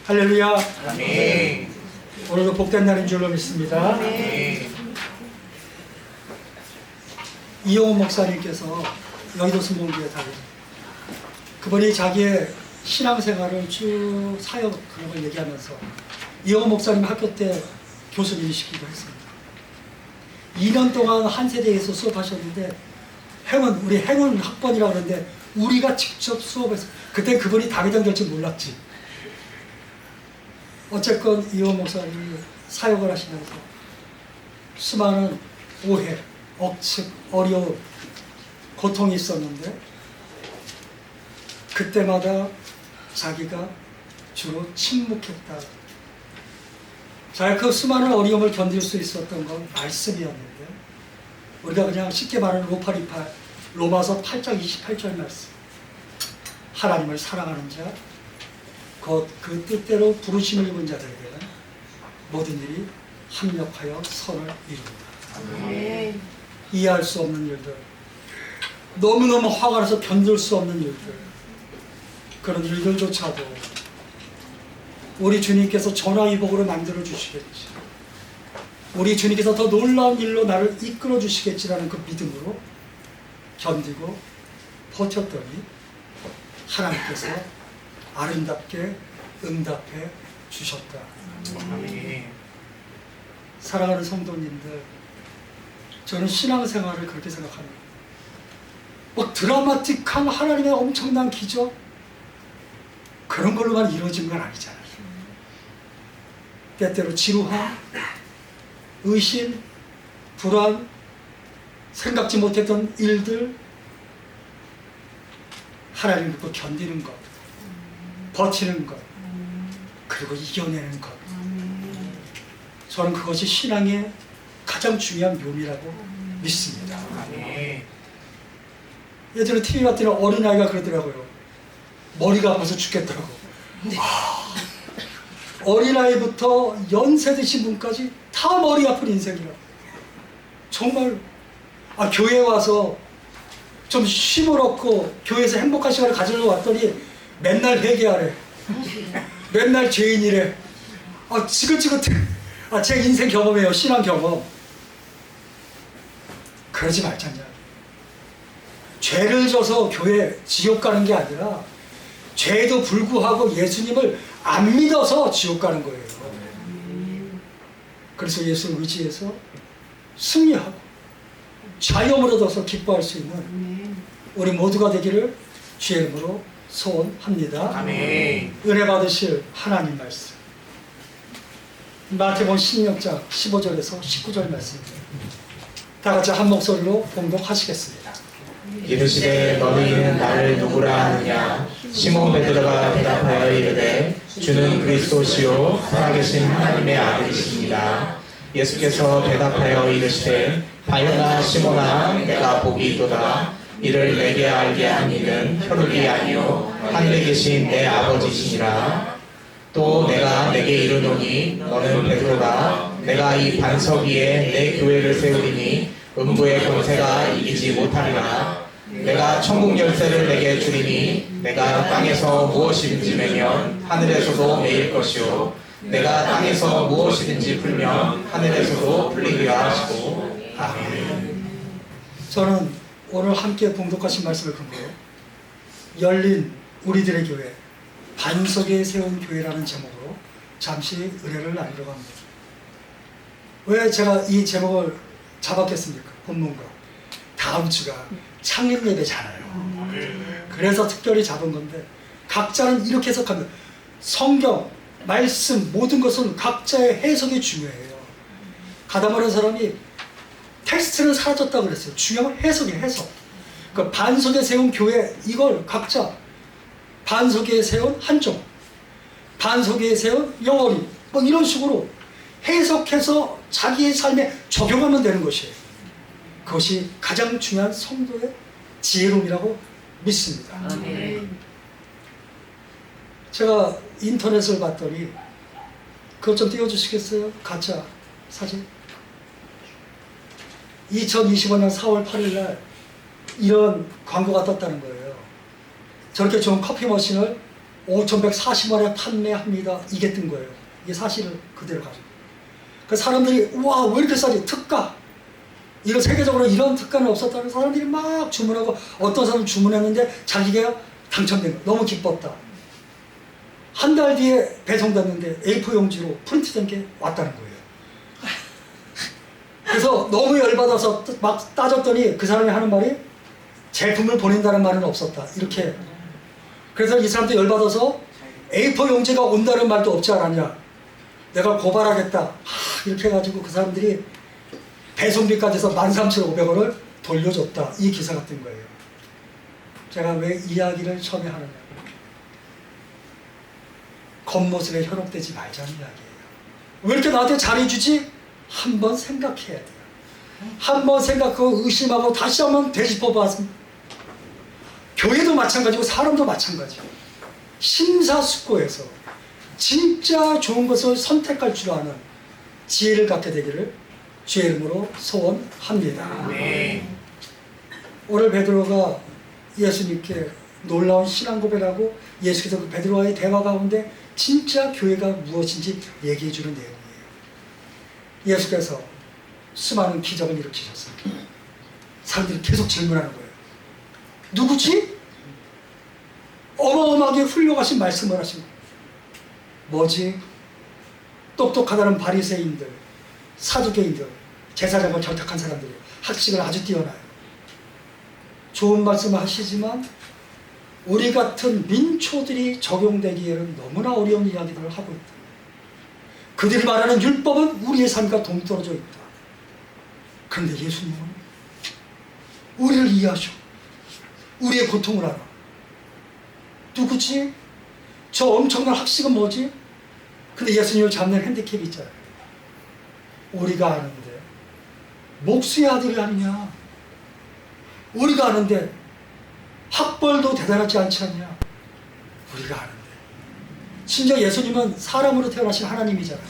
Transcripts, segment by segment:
할렐루야. 아멘. 오늘도 복된 날인 줄로 믿습니다. 아멘. 이용호 목사님께서 여의도 순복음교회 다니는 그분이 자기의 신앙생활을 쭉 사역 그런 걸 얘기하면서 이용호 목사님 학교 때 교수님이시기도 했습니다. 2년 동안 한 세대에서 수업하셨는데 우리 행운 학번이라고 그러는데 우리가 직접 수업했어요. 그때 그분이 당회장 될 줄 몰랐지. 어쨌건 이용호 목사님이 사역을 하시면서 수많은 오해, 억측, 어려움, 고통이 있었는데 그때마다 자기가 주로 침묵했다. 자기가 그 수많은 어려움을 견딜 수 있었던 건 말씀이었는데 우리가 그냥 쉽게 말하는 로마서 8장 28절 말씀, 하나님을 사랑하는 자 곧 그 뜻대로 부르심을 입은 자들에게는 모든 일이 합력하여 선을 이룬다. 아멘. 이해할 수 없는 일들, 너무너무 화가 나서 견딜 수 없는 일들, 그런 일들조차도 우리 주님께서 전화위복으로 만들어 주시겠지, 우리 주님께서 더 놀라운 일로 나를 이끌어 주시겠지라는 그 믿음으로 견디고 버텼더니 하나님께서 아름답게 응답해 주셨다. 아멘. 사랑하는 성도님들, 저는 신앙생활을 그렇게 생각합니다. 뭐 드라마틱한 하나님의 엄청난 기적 그런 걸로만 이루어진 건 아니잖아요. 때때로 지루함, 의심, 불안, 생각지 못했던 일들, 하나님 믿고 견디는 것, 버티는 것, 그리고 이겨내는 것, 저는 그것이 신앙의 가장 중요한 묘미라고 믿습니다. 아멘. 예전에 TV 봤더니 어린아이가 그러더라고요. 머리가 아파서 죽겠다고. 어린아이부터 연세 드신 분까지 다 머리 아픈 인생이라. 정말 교회에 와서 좀 쉼을 얻고 교회에서 행복한 시간을 가지려고 왔더니 맨날 회개하래. 맨날 죄인이래. 지긋지긋해. 제 인생 경험이에요. 신앙 경험. 그러지 말자냐. 죄를 져서 교회 지옥 가는 게 아니라 죄에도 불구하고 예수님을 안 믿어서 지옥 가는 거예요. 그래서 예수를 의지해서 승리하고 자유함을 얻어서 기뻐할 수 있는 우리 모두가 되기를 주의 이름으로 소원합니다. 아멘. 은혜 받으실 하나님 말씀, 마태복음 16장 15절에서 19절 말씀입니다. 다 같이 한 목소리로 봉독하시겠습니다. 이르시되 너희는 나를 누구라 하느냐. 시몬 베드로가 대답하여 이르되 주는 그리스도시요 살아계신 하나님의 아들이십니다. 예수께서 대답하여 이르시되 바요나 시몬아, 내가 복이 있도다. 이를 내게 알게 한 이는 혈육이 아니요 하늘에 계신 내 아버지시니라. 또 내가 내게 이르노니 너는 베드로다. 내가 이 반석 위에 내 교회를 세우리니 음부의 권세가 이기지 못하리라. 내가 천국 열쇠를 내게 주리니 내가 땅에서 무엇이든지 매면 하늘에서도 매일 것이요 내가 땅에서 무엇이든지 풀면 하늘에서도 풀리리라 하시고. 아멘. 저는 오늘 함께 봉독하신 말씀을 근거로 열린 우리들의 교회, 반석에 세운 교회라는 제목으로 잠시 은혜를 나누려고 합니다. 왜 제가 이 제목을 잡았겠습니까? 본문과 다음 주가 창립 예배잖아요. 그래서 특별히 잡은 건데 각자는 이렇게 해석합니다. 성경, 말씀 모든 것은 각자의 해석이 중요해요. 가다마는 사람이 텍스트는 사라졌다고 그랬어요. 중요한 해석이에요. 해석. 그 반석에 세운 교회, 이걸 각자 반석에 세운 한쪽, 반석에 세운 영어리, 뭐 이런 식으로 해석해서 자기의 삶에 적용하면 되는 것이에요. 그것이 가장 중요한 성도의 지혜로움이라고 믿습니다. 아멘. 제가 인터넷을 봤더니 그것 좀 띄워주시겠어요? 가짜 사진. 2025년 4월 8일 날 이런 광고가 떴다는 거예요. 저렇게 좋은 커피 머신을 5,140원에 판매합니다. 이게 뜬 거예요. 이게 사실을 그대로 가지고. 그 사람들이 와, 왜 이렇게 싸지? 특가. 이거 세계적으로 이런 특가는 없었다는 사람들이 막 주문하고, 어떤 사람은 주문했는데 자기가 당첨된 거 너무 기뻤다. 한 달 뒤에 배송됐는데 A4 용지로 프린트된 게 왔다는 거예요. 그래서 너무 열받아서 막 따졌더니 그 사람이 하는 말이 제품을 보낸다는 말은 없었다. 이렇게. 그래서 이 사람도 열받아서 A4 용지가 온다는 말도 없지 않았냐. 내가 고발하겠다. 이렇게 해가지고 그 사람들이 배송비까지 해서 13,500원을 돌려줬다. 이 기사가 뜬 거예요. 제가 왜 이야기를 처음에 하느냐. 겉모습에 현혹되지 말자는 이야기예요. 왜 이렇게 나한테 잘해주지? 한번 생각해야 돼요. 한번 생각하고 의심하고 다시 한번 되짚어봤습니다. 교회도 마찬가지고 사람도 마찬가지고 심사숙고해서 진짜 좋은 것을 선택할 줄 아는 지혜를 갖게 되기를 주의 이름으로 소원합니다. 네. 오늘 베드로가 예수님께 놀라운 신앙 고백하고 예수께서 그 베드로와의 대화 가운데 진짜 교회가 무엇인지 얘기해 주는 내용이에요. 예수께서 수많은 기적을 일으키셨어요. 사람들이 계속 질문하는 거예요. 누구지? 어마어마하게 훌륭하신 말씀을 하신 거예요. 뭐지? 똑똑하다는 바리새인들, 사두개인들, 제사장을 결탁한 사람들이 학식을 아주 뛰어나요. 좋은 말씀을 하시지만 우리 같은 민초들이 적용되기에는 너무나 어려운 이야기들을 하고 있다. 그들이 말하는 율법은 우리의 삶과 동떨어져 있다. 그런데 예수님은 우리를 이해하셔. 우리의 고통을 알아. 누구지? 저 엄청난 학식은 뭐지? 근데 예수님을 잡는 핸디캡이 있잖아요. 우리가 아는데 목수의 아들이 아니냐. 우리가 아는데 학벌도 대단하지 않지 않냐. 우리가 아는데. 심지어 예수님은 사람으로 태어나신 하나님이잖아요.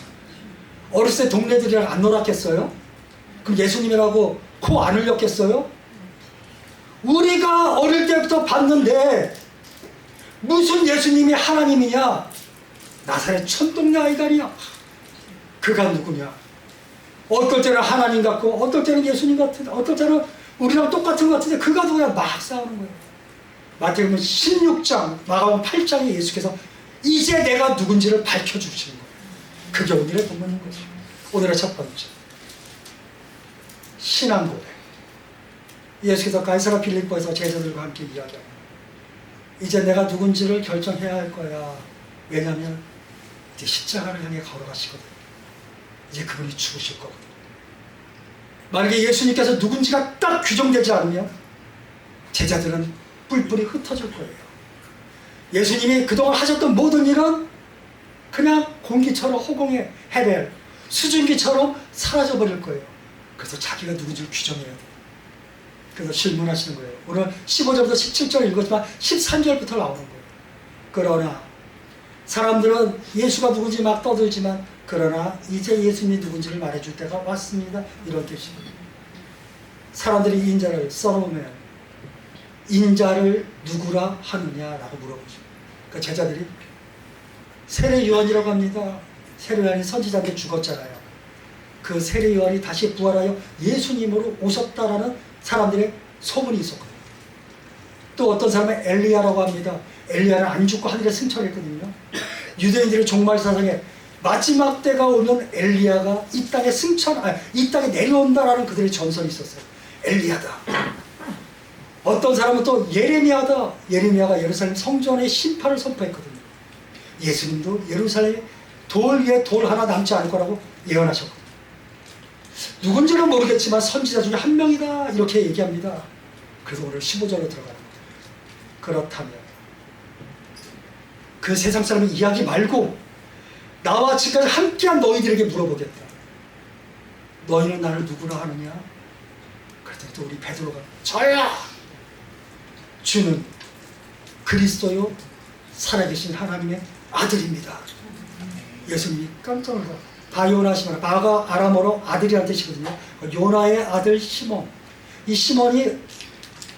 어렸을 때 동네들이랑 안 놀았겠어요? 그럼 예수님이라고 코 안 흘렸겠어요? 우리가 어릴 때부터 봤는데 무슨 예수님이 하나님이냐? 나사렛 촌동네 아이가 아니야. 그가 누구냐? 어떨 때는 하나님 같고 어떨 때는 예수님 같은데 어떨 때는 우리랑 똑같은 것 같은데 그가 누구냐? 막 싸우는 거예요. 마태복음 16장, 마가복음 8장에 예수께서 이제 내가 누군지를 밝혀주시는 거예요. 그게 오늘의 본문인 거죠. 오늘의 첫 번째 신앙 고백. 예수께서 가이사라 빌립보에서 제자들과 함께 이야기합니다. 이제 내가 누군지를 결정해야 할 거야. 왜냐하면 이제 십자가를 향해 걸어가시거든. 이제 그분이 죽으실 거거든. 만약에 예수님께서 누군지가 딱 규정되지 않으면 제자들은 뿔뿔이 흩어질 거예요. 예수님이 그동안 하셨던 모든 일은 그냥 공기처럼 허공에 해벨, 수증기처럼 사라져버릴 거예요. 그래서 자기가 누군지를 규정해야 돼요. 그래서 질문하시는 거예요. 오늘 15절부터 17절 읽었지만 13절부터 나오는 거예요. 그러나 사람들은 예수가 누군지 막 떠들지만 그러나 이제 예수님이 누군지를 말해줄 때가 왔습니다. 이런 뜻입니다. 사람들이 인자를 써놓으면 인자를 누구라 하느냐라고 물어보죠. 그 제자들이 세례 요한이라고 합니다. 세례 요한이 선지자한테 죽었잖아요. 그 세례 요한이 다시 부활하여 예수님으로 오셨다라는 사람들의 소문이 있었거든요. 또 어떤 사람은 엘리야라고 합니다. 엘리야는 안 죽고 하늘에 승천했거든요. 유대인들의 종말 사상에 마지막 때가 오면 엘리야가 이 땅에 이 땅에 내려온다라는 그들의 전설이 있었어요. 엘리야다. 어떤 사람은 또 예레미야다. 예레미야가 예루살렘 성전의 심판을 선포했거든요. 예수님도 예루살렘에 돌 위에 돌 하나 남지 않을 거라고 예언하셨거든요. 누군지는 모르겠지만 선지자 중에 한 명이다 이렇게 얘기합니다. 그래서 오늘 15절로 들어가는 거예요. 그렇다면 그 세상 사람의 이야기 말고 나와 지금까지 함께한 너희들에게 물어보겠다. 너희는 나를 누구라 하느냐? 그랬더니 또 우리 베드로가 저야! 주는 그리스도요 살아계신 하나님의 아들입니다. 예수님이 깜짝 놀라 바요나 시몬, 바가 아람어로 아들이라는 뜻이거든요. 요나의 아들 시몬. 이 시몬이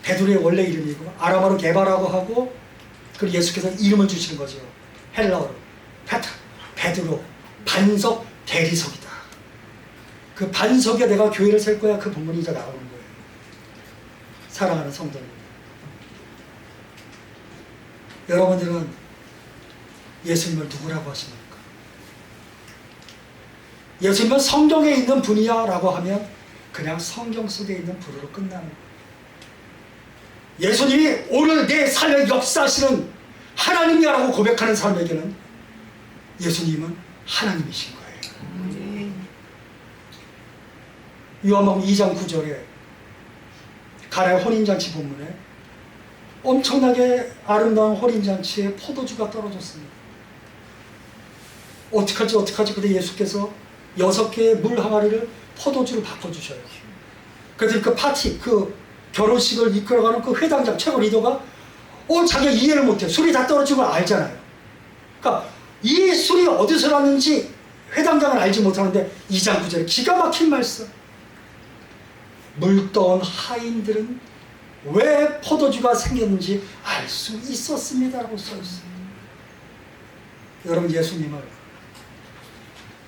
베드로의 원래 이름이고 아람어로 게바라고 하고 그리고 예수께서 이름을 주시는 거죠. 헬라어로 페트라, 베드로, 반석 대리석이다. 그 반석에 내가 교회를 셀 거야. 그 본문이 이제 나오는 거예요. 사랑하는 성도님, 여러분들은 예수님을 누구라고 하십니까? 예수님은 성경에 있는 분이야 라고 하면 그냥 성경 속에 있는 분으로 끝나는 거예요. 예수님이 오늘 내 삶에 역사하시는 하나님이야 라고 고백하는 사람에게는 예수님은 하나님이신 거예요. 요한복음 2장 9절에 가나의 혼인잔치 본문에 엄청나게 아름다운 혼인잔치에 포도주가 떨어졌습니다. 어떡하지? 근데 예수께서 6개의 물 항아리를 포도주로 바꿔주셔요. 그래서 그 파티, 그 결혼식을 이끌어가는 그 회당장 최고 리더가 자기가 이해를 못해. 술이 다 떨어진 걸 알잖아요. 그러니까 이 술이 어디서 났는지 회당장은 알지 못하는데 2장 9절에 기가 막힌 말씀. 물떠온 하인들은 왜 포도주가 생겼는지 알 수 있었습니다라고 써있어요. 여러분, 예수님을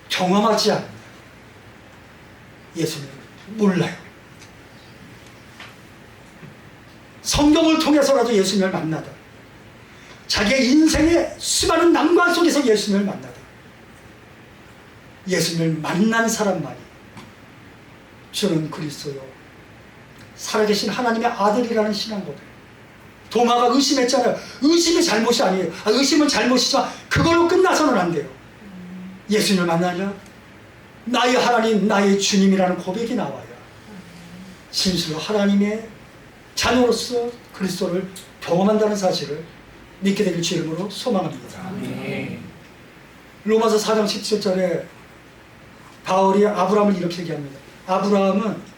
경험하지 않는 예수님을 몰라요. 성경을 통해서라도 예수님을 만나다, 자기의 인생의 수많은 난관 속에서 예수님을 만나다, 예수님을 만난 사람만이 주는 그리스도요, 살아계신 하나님의 아들이라는 신앙 고백. 도마가 의심했잖아요. 의심이 잘못이 아니에요. 의심은 잘못이지만 그걸로 끝나서는 안 돼요. 예수님을 만나냐? 나의 하나님, 나의 주님이라는 고백이 나와야 진실로 하나님의 자녀로서 그리스도를 경험한다는 사실을 믿게 되길 주 이름으로 소망합니다. 로마서 4장 17절에 바울이 아브라함을 이렇게 얘기합니다. 아브라함은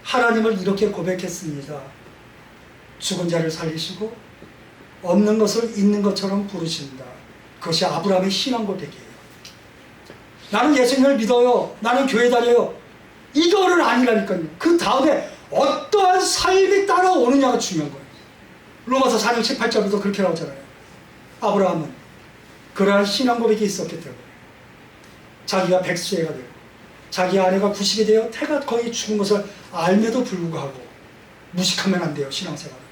하나님을 이렇게 고백했습니다. 죽은 자를 살리시고 없는 것을 있는 것처럼 부르신다. 그것이 아브라함의 신앙 고백이에요. 나는 예수님을 믿어요. 나는 교회 다녀요. 이거는 아니라니까요. 그 다음에 어떠한 삶이 따라오느냐가 중요한 거예요. 로마서 4장 18절에도 그렇게 나오잖아요. 아브라함은 그러한 신앙 고백이 있었기 때문에 자기가 백수해가 되고 자기 아내가 90이 되어 태가 거의 죽은 것을 알면도 불구하고 무식하면 안 돼요. 신앙생활은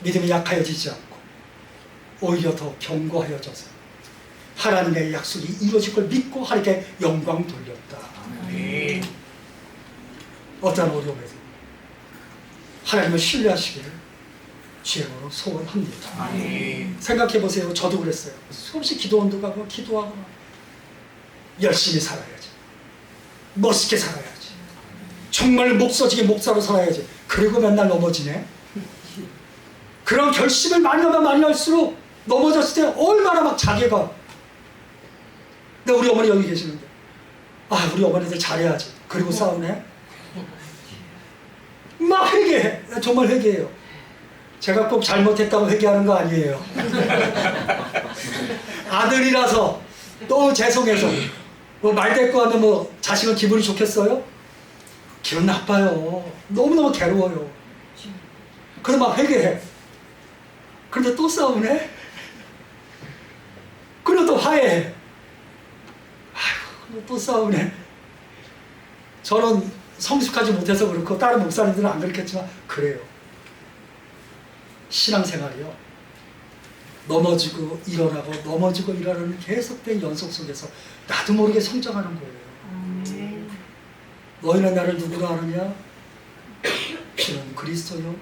믿음이 약하여지지 않고 오히려 더 견고하여져서 하나님의 약속이 이루어질 걸 믿고 하나님께 영광 돌렸다. 어떠한 어려움에도 하나님을 신뢰하시기를 주님으로 소원합니다. 생각해 보세요. 저도 그랬어요. 수없이 기도원도 가고 기도하고 열심히 살아야지, 멋있게 살아야지, 정말 목서지게 목사로 살아야지. 그리고 맨날 넘어지네. 그런 결심을 많이 하면 많이 할수록 넘어졌을 때 얼마나 막 자괴감. 근데 우리 어머니 여기 계시는데 우리 어머니들 잘해야지. 그리고 싸우네. 막 회개해. 정말 회개해요. 제가 꼭 잘못했다고 회개하는 거 아니에요. 아들이라서 너무 죄송해서 말대꾸 하면 자식은 기분이 좋겠어요? 기분 나빠요. 너무너무 괴로워요. 그래서 막 회개해. 그런데 또 싸우네? 그리고 또 화해해. 또 싸우네. 저는 성숙하지 못해서 그렇고 다른 목사님들은 안 그렇겠지만 그래요. 신앙생활이요, 넘어지고 일어나고 넘어지고 일어나는 계속된 연속 속에서 나도 모르게 성장하는 거예요. 너희는 나를 누구로 아느냐? 주는 그리스도요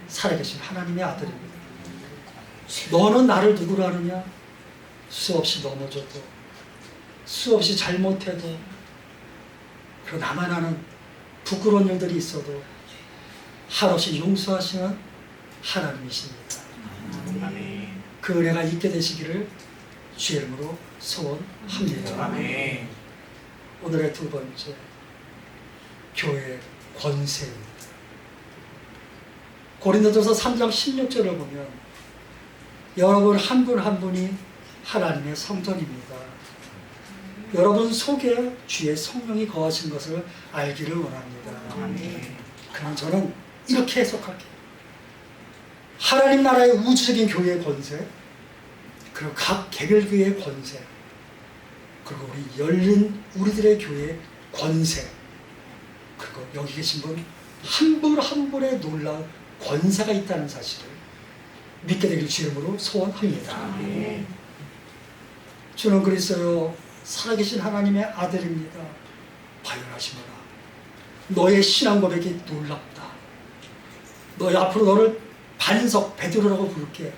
살아계신 하나님의 아들입니다. 너는 나를 누구로 아느냐? 수없이 넘어져도 수없이 잘못해도 그리고 나만 아는 부끄러운 일들이 있어도 한없이 용서하시는 하나님이십니다. 그 은혜가 있게 되시기를 주의 이름으로 소원합니다. 오늘의 두 번째, 교회의 권세입니다. 고린도전서 3장 16절을 보면 여러분 한 분 한 분이 하나님의 성전입니다. 여러분 속에 주의 성령이 거하신 것을 알기를 원합니다. 그럼 저는 이렇게 해석할게요. 하나님 나라의 우주적인 교회의 권세, 그리고 각 개별교회의 권세, 그리고 우리 열린 우리들의 교회의 권세, 그리고 여기 계신 분 한 분 한 분의 놀라운 권세가 있다는 사실을 믿게 되길 주 이름으로 소원합니다. 아멘. 주는 그리스도요 살아계신 하나님의 아들입니다. 바요하시노라. 너의 신앙 고백이 놀랍다. 너희 앞으로 너를 반석 베드로라고 부를게.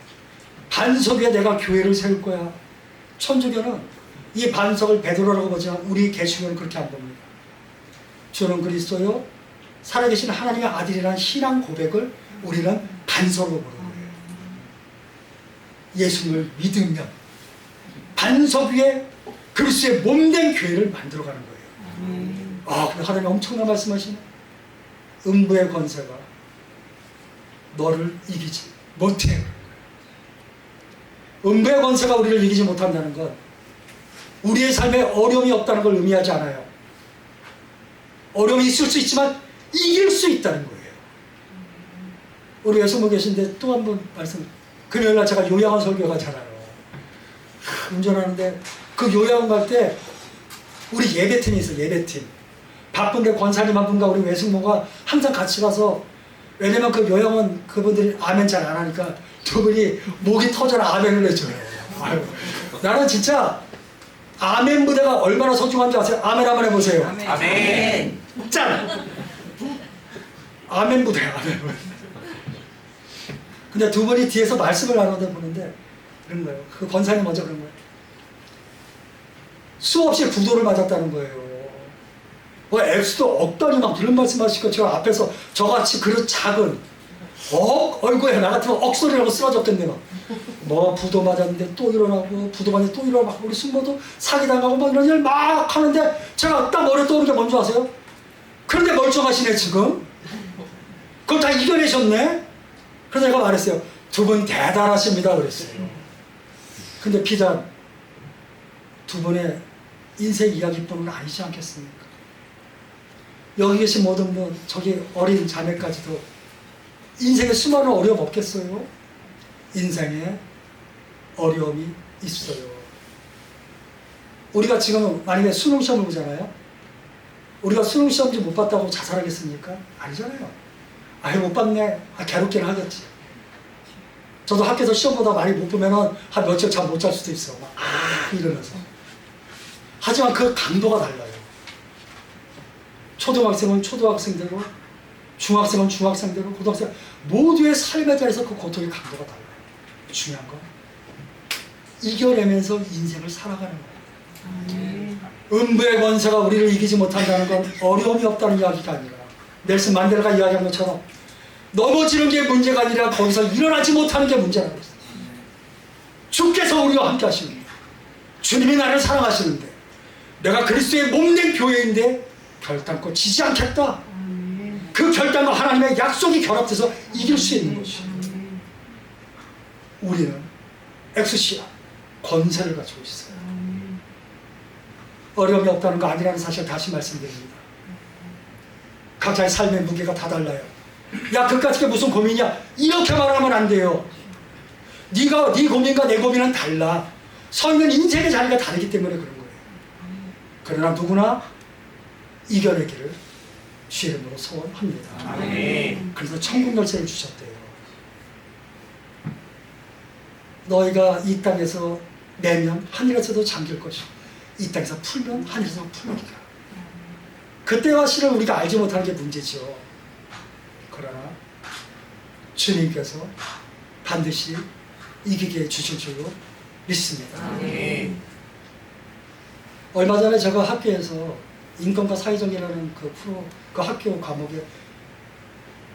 반석 위에 내가 교회를 세울 거야. 천주교는 이 반석을 베드로라고 보지만 우리 개신교는 그렇게 안 봅니다. 주는 그리스도요 살아계신 하나님의 아들이라는 신앙 고백을 우리는 반석으로 보는 거예요. 예수님을 믿으면 반석 위에 그리스도의 몸된 교회를 만들어가는 거예요. 아, 근데 하나님 엄청난 말씀하시네. 음부의 권세가 너를 이기지 못해. 음부의 권세가 우리를 이기지 못한다는 건 우리의 삶에 어려움이 없다는 걸 의미하지 않아요. 어려움이 있을 수 있지만 이길 수 있다는 거예요. 우리 외숙모 계신데 또 한 번 말씀. 금요일날 제가 요양원 설교 가잖아요. 운전하는데 그 요양원 갈 때 우리 예배팀이 있어요. 예배팀. 바쁜데 권사님 한 분과 우리 외숙모가 항상 같이 가서, 왜냐면 그 요양원 그분들이 아멘 잘 안 하니까 두 분이 목이 터져라 아멘을 해줘요. 아유, 나는 진짜 아멘 무대가 얼마나 소중한지 아세요? 아멘 한번 해보세요. 아멘. 짠! 아멘 무대야, 아멘 무대. 근데 두 분이 뒤에서 말씀을 나누다 보는데 그런 거예요. 그 권사님 먼저 그런 거예요. 수없이 부도를 맞았다는 거예요. 뭐 액수도 억단이 막 이런 말씀하시고 저 앞에서 저같이 그릇 작은 얼굴에 나 같으면 억소리라고 쓰러졌겠네. 뭐 부도 맞았는데 또 일어나고 부도 맞았는데 또 일어나고 우리 숙모도 사기당하고 막 이런 일 막 하는데 제가 딱 머리에 떠오르는 게 뭔지 아세요? 그런데 멀쩡하시네 지금. 그걸 다 이겨내셨네. 그래서 제가 말했어요. 두 분 대단하십니다 그랬어요. 근데 비단 두 분의 인생 이야기뿐은 아니지 않겠습니까? 여기 계신 모든 분, 저기 어린 자매까지도 인생에 수많은 어려움 없겠어요? 인생에 어려움이 있어요. 우리가 지금 만약에 수능 시험을 보잖아요. 우리가 수능 시험지 못 봤다고 자살하겠습니까? 아니잖아요. 아유 못 봤네. 괴롭긴 하겠지. 저도 학교에서 시험 보다 많이 못 보면은 한 며칠 잠 못 잘 수도 있어. 이러면서. 하지만 그 강도가 달라요. 초등학생은 초등학생대로, 중학생은 중학생대로, 고등학생 모두의 삶에 대해서 그 고통의 강도가 달라요. 중요한 건 이겨내면서 인생을 살아가는 거예요. 음부의 권세가 우리를 이기지 못한다는 건 어려움이 없다는 이야기가 아니라 넬슨 만델라가 이야기한 것처럼 넘어지는 게 문제가 아니라 거기서 일어나지 못하는 게 문제라고 했어요. 주께서 우리와 함께 하십니다. 주님이 나를 사랑하시는데 내가 그리스도의 몸된 교회인데 결단코 지지 않겠다. 그 결단과 하나님의 약속이 결합돼서 이길 수 있는 것이에요. 우리는 엑스시아 권세를 가지고 있어요. 어려움이 없다는 거 아니라는 사실 다시 말씀드립니다. 각자의 삶의 무게가 다 달라요. 야 그까짓 게 무슨 고민이야 이렇게 말하면 안 돼요. 네 고민과 내 고민은 달라. 서 있는 인생의 자리가 다르기 때문에 그런 거예요. 그러나 누구나 이겨내기를 주 이름으로 소원합니다. 아멘. 그래서 천국 열쇠를 주셨대요. 너희가 이 땅에서 내면 하늘에서도 잠길 것이고 이 땅에서 풀면 하늘에서 풀리리라. 그때와 실은 우리가 알지 못하는 게 문제죠. 그러나 주님께서 반드시 이기게 해주실 줄로 믿습니다. 아멘. 얼마 전에 제가 학교에서 인권과 사회정의라는 그 프로, 그 학교 과목에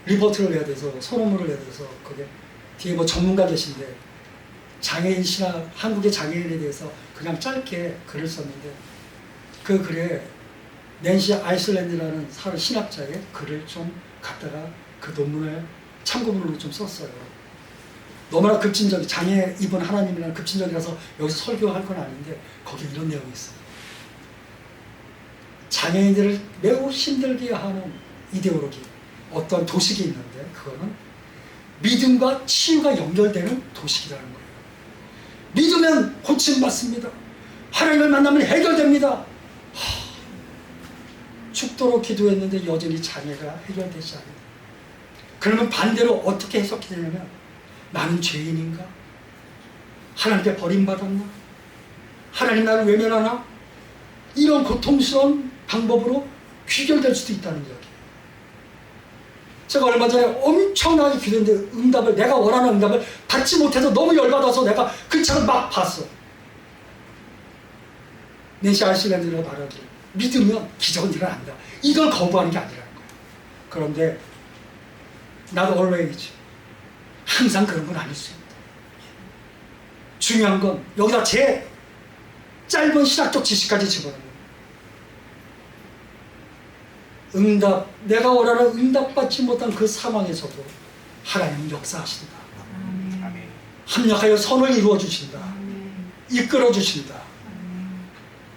리포트를 해야 돼서 소논문을 해야 돼서 그게 뒤에 뭐 전문가 계신데 장애인 신학, 한국의 장애인에 대해서 그냥 짧게 글을 썼는데 그 글에 낸시 아이슬란드라는 신학자의 글을 좀 갖다가 그 논문을 참고문으로 좀 썼어요. 너무나 급진적, 장애 입은 하나님이라는 급진적이라서 여기서 설교할 건 아닌데 거기에 이런 내용이 있어요. 장애인들을 매우 힘들게 하는 이데올로기, 어떤 도식이 있는데 그거는 믿음과 치유가 연결되는 도식이라는 거예요. 믿으면 고침받습니다. 하나님을 만나면 해결됩니다. 죽도록 기도했는데 여전히 장애가 해결되지 않는다. 그러면 반대로 어떻게 해석이 되냐면 나는 죄인인가? 하나님께 버림받았나? 하나님 나를 외면하나? 이런 고통스러운 방법으로 귀결될 수도 있다는 이야기예요. 제가 얼마 전에 엄청나게 기도했는데 내가 원하는 응답을 받지 못해서 너무 열받아서 내가 그 책을 막 봤어. 낸시 알실랜드가 말하기를 믿으면 기적은 일어난다. 이걸 거부하는 게 아니라는 거예요. 그런데 나도 always 항상 그런 건 아닐 수 있다. 중요한 건 여기다 제 짧은 신학적 지식까지 집어넣는 응답, 내가 원하는 응답받지 못한 그 상황에서도 하나님은 역사하신다. 아멘. 합력하여 선을 이루어 주신다. 이끌어 주신다.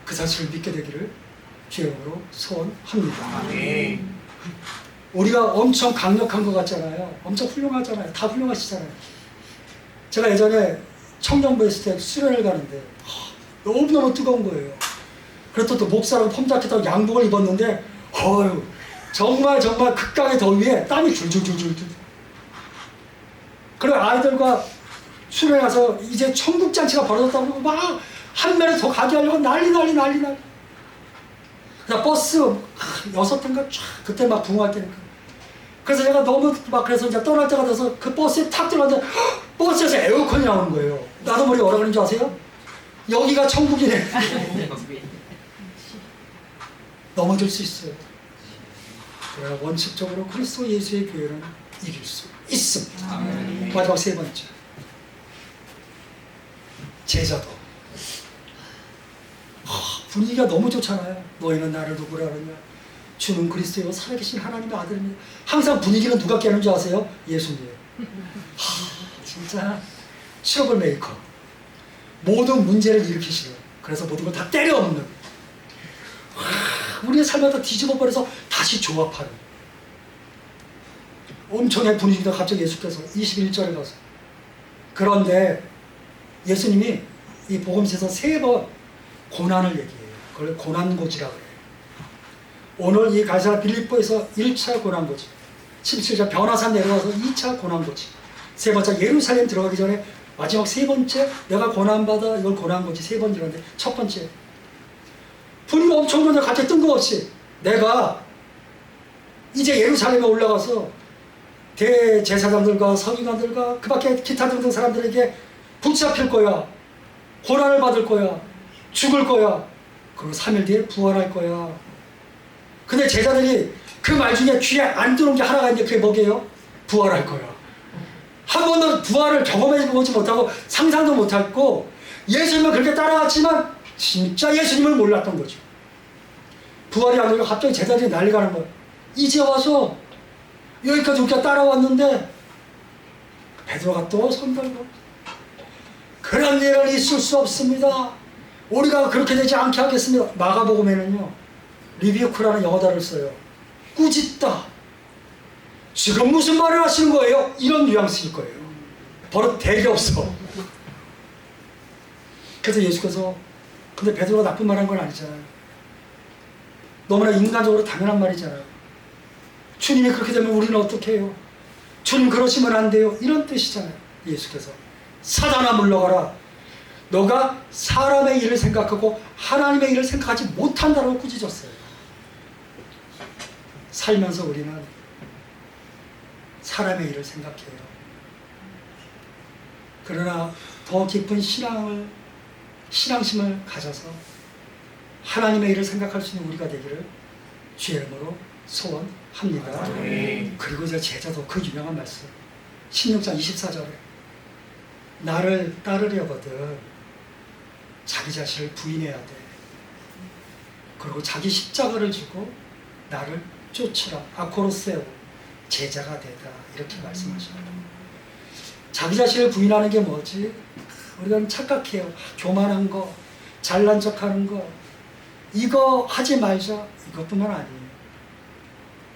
그 사실을 믿게 되기를 주님으로 소원합니다. 아멘. 우리가 엄청 강력한 것 같잖아요. 엄청 훌륭하잖아요. 다 훌륭하시잖아요. 제가 예전에 청년부 있을 때 수련을 가는데 너무너무 뜨거운 거예요. 그래서 또 목사랑 폼자켓하고 양복을 입었는데 정말 극강의 더위에 땀이 줄줄줄줄. 그래 아이들과 수련회 가서 이제 천국잔치가 벌어졌다고 막 한 면에 더 가게 하려고 난리. 그래서 버스 6대인가 쫙 그때 막 붕어할 때니까. 그래서 제가 너무 막 그래서 이제 떠날 때가 돼서 그 버스에 탁 들어갔는데 버스에서 에어컨이 나오는 거예요. 나도 모르게 뭐라 그러는 줄 아세요? 여기가 천국이네. 넘어질 수 있어요. 그러나 원칙적으로 그리스도 예수의 교회는 이길 수 있습니다. 아멘. 마지막 세 번째. 제자도. 분위기가 너무 좋잖아요. 너희는 나를 누구라 하느냐? 주는 그리스도요 살아계신 하나님의 아들입니다. 항상 분위기는 누가 깨는 줄 아세요? 예수님. 진짜 트러블 메이커. 모든 문제를 일으키시는. 그래서 모든 걸 다 때려 엎는. 우리의 삶을 다 뒤집어 버려서 다시 조합하는. 엄청난 분위기다 갑자기 예수께서 21절에 가서. 그런데 예수님이 이 복음서에서 3번 고난을 얘기해요. 그걸 고난고지라고 해요. 오늘 이 가이사랴 빌립보에서 1차 고난고지, 17절 변화산 내려와서 2차 고난고지, 3번째 예루살렘 들어가기 전에 마지막 3번째 내가 고난받아 이걸 고난고지 3번째인데 첫 번째 분위기 엄청 좋은데 갑자기 뜬금없이 내가 이제 예루살렘에 올라가서 대제사장들과 서기관들과 그 밖에 기타 등등 사람들에게 붙잡힐 거야. 고난을 받을 거야. 죽을 거야. 그리고 3일 뒤에 부활할 거야. 근데 제자들이 그 말 중에 귀에 안 들어온 게 하나가 있는데 그게 뭐게요? 부활할 거야. 한 번도 부활을 경험해보지 못하고 상상도 못했고 예수님은 그렇게 따라갔지만 진짜 예수님을 몰랐던 거죠. 부활이 안 되고 갑자기 제자들이 난리가 난 거야. 이제 와서 여기까지 우리가 따라왔는데 베드로가 또 손들고 그런 일은 있을 수 없습니다. 우리가 그렇게 되지 않게 하겠습니다. 마가복음에는요 리비우크라는 영어 단어를 써요. 꾸짖다. 지금 무슨 말을 하시는 거예요? 이런 뉘앙스일 거예요. 버릇 되게 없어. 그래서 예수께서 근데 베드로가 나쁜 말 한 건 아니잖아요. 너무나 인간적으로 당연한 말이잖아요. 주님이 그렇게 되면 우리는 어떻게 해요? 주님 그러시면 안 돼요. 이런 뜻이잖아요. 예수께서 사단아 물러가라. 너가 사람의 일을 생각하고 하나님의 일을 생각하지 못한다고 꾸짖었어요. 살면서 우리는 사람의 일을 생각해요. 그러나 더 깊은 신앙심을 가져서 하나님의 일을 생각할 수 있는 우리가 되기를 주의 이름으로 소원합니다. 아멘. 그리고 이제 제자도 그 유명한 말씀 16장 24절에 나를 따르려거든 자기 자신을 부인해야 돼. 그리고 자기 십자가를 지고 나를 쫓으라. 아코로세오 제자가 되다. 이렇게 말씀하셔요. 자기 자신을 부인하는 게 뭐지? 우리가 착각해요. 교만한 거, 잘난 척하는 거 이거 하지 말자. 이것뿐만 아니에요.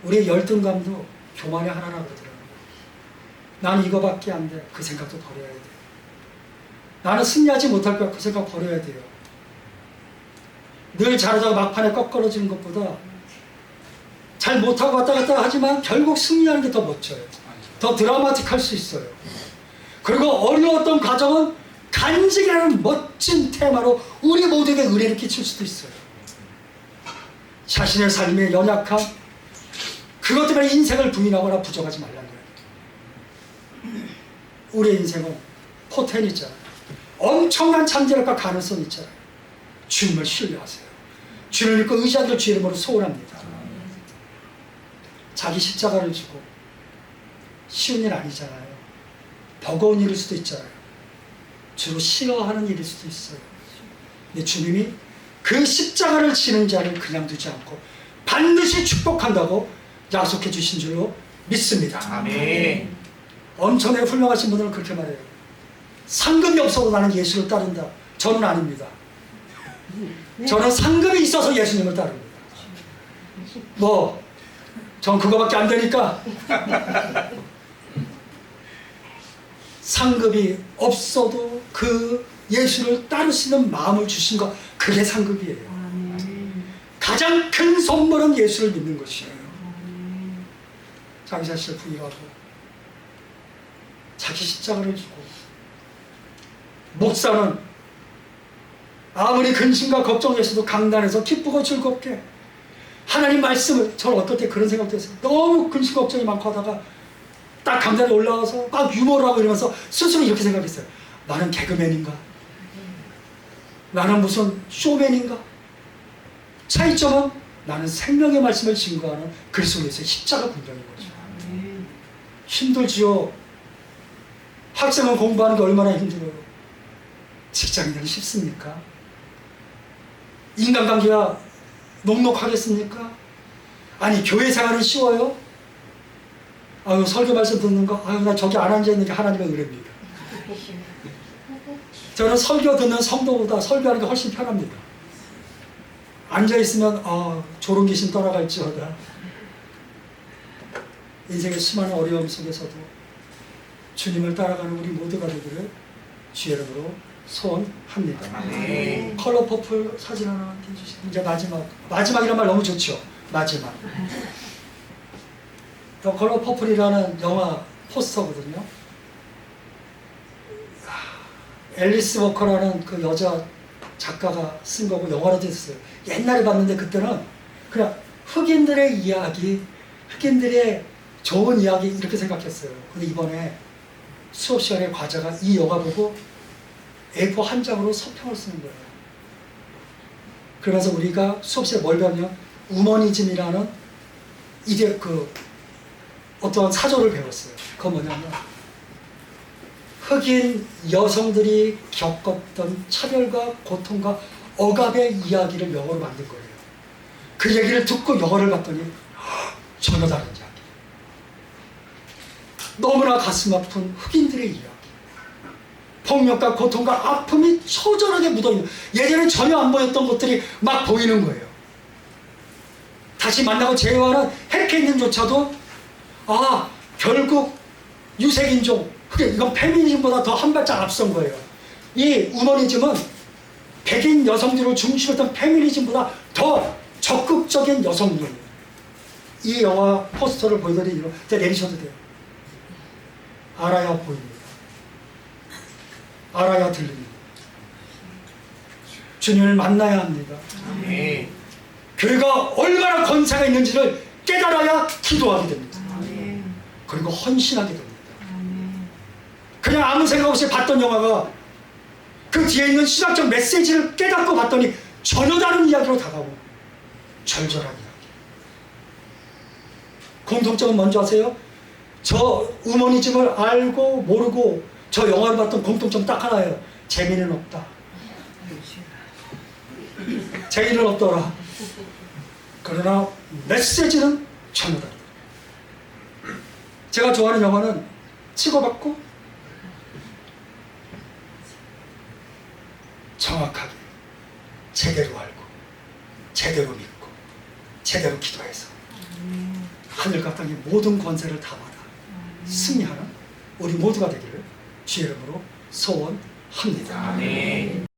우리의 열등감도 교만의 하나라고 그러더라고요. 나는 이거밖에 안 돼. 그 생각도 버려야 돼. 나는 승리하지 못할 거야. 그 생각 버려야 돼요. 늘 잘하다가 막판에 꺾어지는 것보다 잘 못하고 왔다 갔다 하지만 결국 승리하는 게 더 멋져요. 더 드라마틱할 수 있어요. 그리고 어려웠던 과정은 간직이라는 멋진 테마로 우리 모두에게 은혜를 끼칠 수도 있어요. 자신의 삶의 연약함, 그것 때문에 인생을 부인하거나 부정하지 말라는 거예요. 우리의 인생은 포텐이 있잖아요. 엄청난 창조력과 가능성이 있잖아요. 주님을 신뢰하세요. 주를 믿고 의지하기를 주의 이름으로 소원합니다. 자기 십자가를 지고 쉬운 일 아니잖아요. 버거운 일일 수도 있잖아요. 주로 싫어하는 일일 수도 있어요. 근데 주님이 그 십자가를 지는 자를 그냥 두지 않고 반드시 축복한다고 약속해 주신 줄로 믿습니다. 아멘. 엄청나게 훌륭하신 분들은 그렇게 말해요. 상금이 없어도 나는 예수를 따른다. 저는 아닙니다. 저는 상금이 있어서 예수님을 따릅니다. 전 그거밖에 안 되니까. 상급이 없어도 그 예수를 따르시는 마음을 주신 것, 그게 상급이에요. 가장 큰 선물은 예수를 믿는 것이에요. 자기 자신을 부인하고 자기 십자가를 지고, 목사는 아무리 근심과 걱정에서도 강단에서 기쁘고 즐겁게 하나님 말씀을, 저는 어떨 때 그런 생각도 했어요. 너무 근심 걱정이 많고 하다가 딱 강단에 올라와서 막 유머를 하고 이러면서 스스로 이렇게 생각했어요. 나는 개그맨인가? 나는 무슨 쇼맨인가? 차이점은 나는 생명의 말씀을 증거하는 그리스도에서의 십자가 군병인 거죠. 힘들지요. 학생은 공부하는 게 얼마나 힘들어요. 직장인들은 쉽습니까? 인간관계가 녹록하겠습니까? 아니, 교회 생활은 쉬워요? 아유, 설교 말씀 듣는 거, 아유, 나 저기 안 앉아있는 게 하나님의 은혜입니다. 저는 설교 듣는 성도보다 설교하는 게 훨씬 편합니다. 앉아있으면 졸음 귀신 떠나갈지어다. 인생의 수많은 어려움 속에서도 주님을 따라가는 우리 모두가 되기를 주의 이름으로 소원합니다. 아멘. 컬러 퍼플 사진 하나 띄워주시고, 이제 마지막이란 말 너무 좋죠. 마지막. 더 컬러 퍼플이라는 영화 포스터거든요. 앨리스 워커라는 그 여자 작가가 쓴 거고 영화로 됐어요. 옛날에 봤는데 그때는 그냥 흑인들의 이야기, 흑인들의 좋은 이야기 이렇게 생각했어요. 근데 이번에 수업 시간에 과자가 이 영화 보고 A4 한 장으로 서평을 쓰는 거예요. 그러면서 우리가 수업 시간에 뭘 배웠냐? 우머니즘이라는 어떤 사조를 배웠어요. 그건 뭐냐면 흑인 여성들이 겪었던 차별과 고통과 억압의 이야기를 영어로 만든 거예요. 그 얘기를 듣고 영어를 봤더니 전혀 다른 이야기. 너무나 가슴 아픈 흑인들의 이야기. 폭력과 고통과 아픔이 처절하게 묻어있는, 예전에 전혀 안 보였던 것들이 막 보이는 거예요. 다시 만나고 재회하는 해피엔딩조차도 결국 유색인종, 이건 페미니즘보다 더 한 발짝 앞선 거예요. 이 우머니즘은 백인 여성들을 중심으로 했던 페미니즘보다 더 적극적인 여성이에요. 이 영화 포스터를 보여드리니 이제 내리셔도 돼요. 알아야 보입니다. 알아야 들립니다. 주님을 만나야 합니다. 아멘. 교회가 얼마나 권세가 있는지를 깨달아야 기도하게 됩니다. 그리고 헌신하게 됩니다. 그냥 아무 생각 없이 봤던 영화가 그 뒤에 있는 신학적 메시지를 깨닫고 봤더니 전혀 다른 이야기로 다가오고 절절한 이야기. 공통점은 뭔지 아세요? 저 우머니즘을 알고 모르고 저 영화를 봤던 공통점 딱 하나예요. 재미는 없다. 재미는 없더라. 그러나 메시지는 전혀 다르다. 제가 좋아하는 영화는 치고받고 정확하게 제대로 알고 제대로 믿고 제대로 기도해서 하늘과 땅의 모든 권세를 다 받아 승리하는 우리 모두가 되기를 주의 이름으로 소원합니다. 아멘.